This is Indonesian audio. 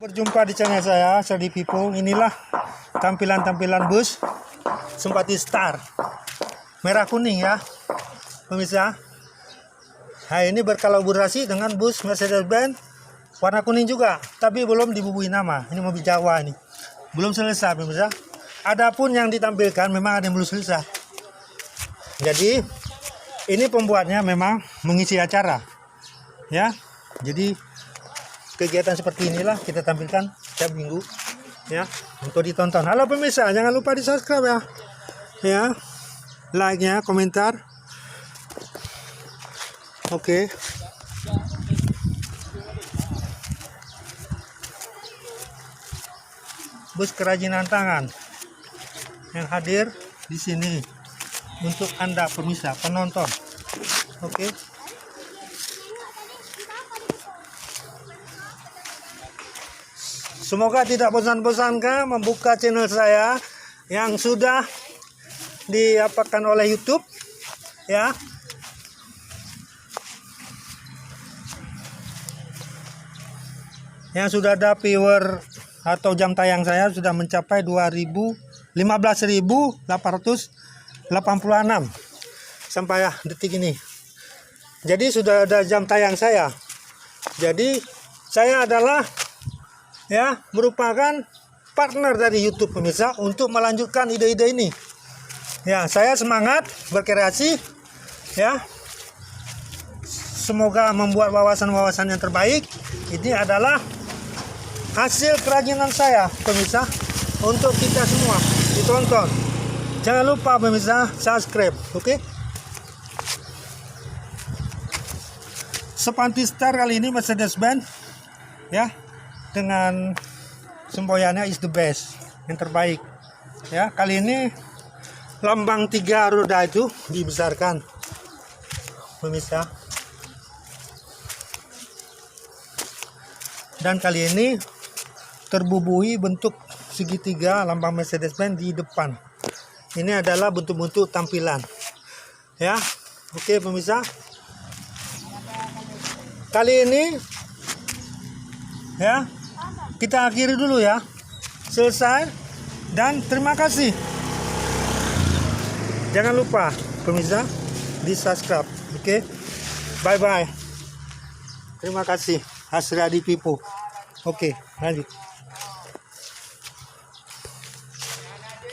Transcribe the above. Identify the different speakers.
Speaker 1: Berjumpa di channel saya, Shardy People. Inilah tampilan-tampilan bus Simpati Star merah kuning ya pemirsa. Nah, ini berkolaborasi dengan bus Mercedes-Benz warna kuning juga, tapi belum dibubui nama. Ini mobil Jawa, ini belum selesai pemirsa. Adapun yang ditampilkan memang ada yang belum selesai. Jadi ini pembuatnya memang mengisi acara ya. Jadi kegiatan seperti inilah kita tampilkan setiap minggu ya untuk ditonton. Halo pemirsa, jangan lupa di subscribe ya, like nya, komentar. Oke. Bus kerajinan tangan yang hadir di sini untuk Anda pemirsa, penonton. Oke. Semoga tidak bosan-bosankah membuka channel saya yang sudah diapakan oleh YouTube ya. Yang sudah ada viewer atau jam tayang saya sudah mencapai 15.886 sampai detik ini. Jadi sudah ada jam tayang saya. Jadi saya adalah ya merupakan partner dari YouTube pemirsa untuk melanjutkan ide-ide ini. Ya, saya semangat berkreasi ya. Semoga membuat wawasan-wawasan yang terbaik. Ini adalah hasil kerajinan saya pemirsa untuk kita semua ditonton. Jangan lupa pemirsa subscribe, oke? Simpati Star kali ini Mercedes-Benz ya, dengan semboyannya is the best, yang terbaik ya. Kali ini lambang 3 roda itu dibesarkan pemirsa, dan kali ini terbubui bentuk segitiga lambang Mercedes-Benz di depan. Ini adalah bentuk-bentuk tampilan ya. Oke pemirsa, kali ini ya kita akhiri dulu ya, selesai, dan terima kasih. Jangan lupa pemirsa di subscribe, oke? Bye bye. Terima kasih Shardy People. Oke, lanjut.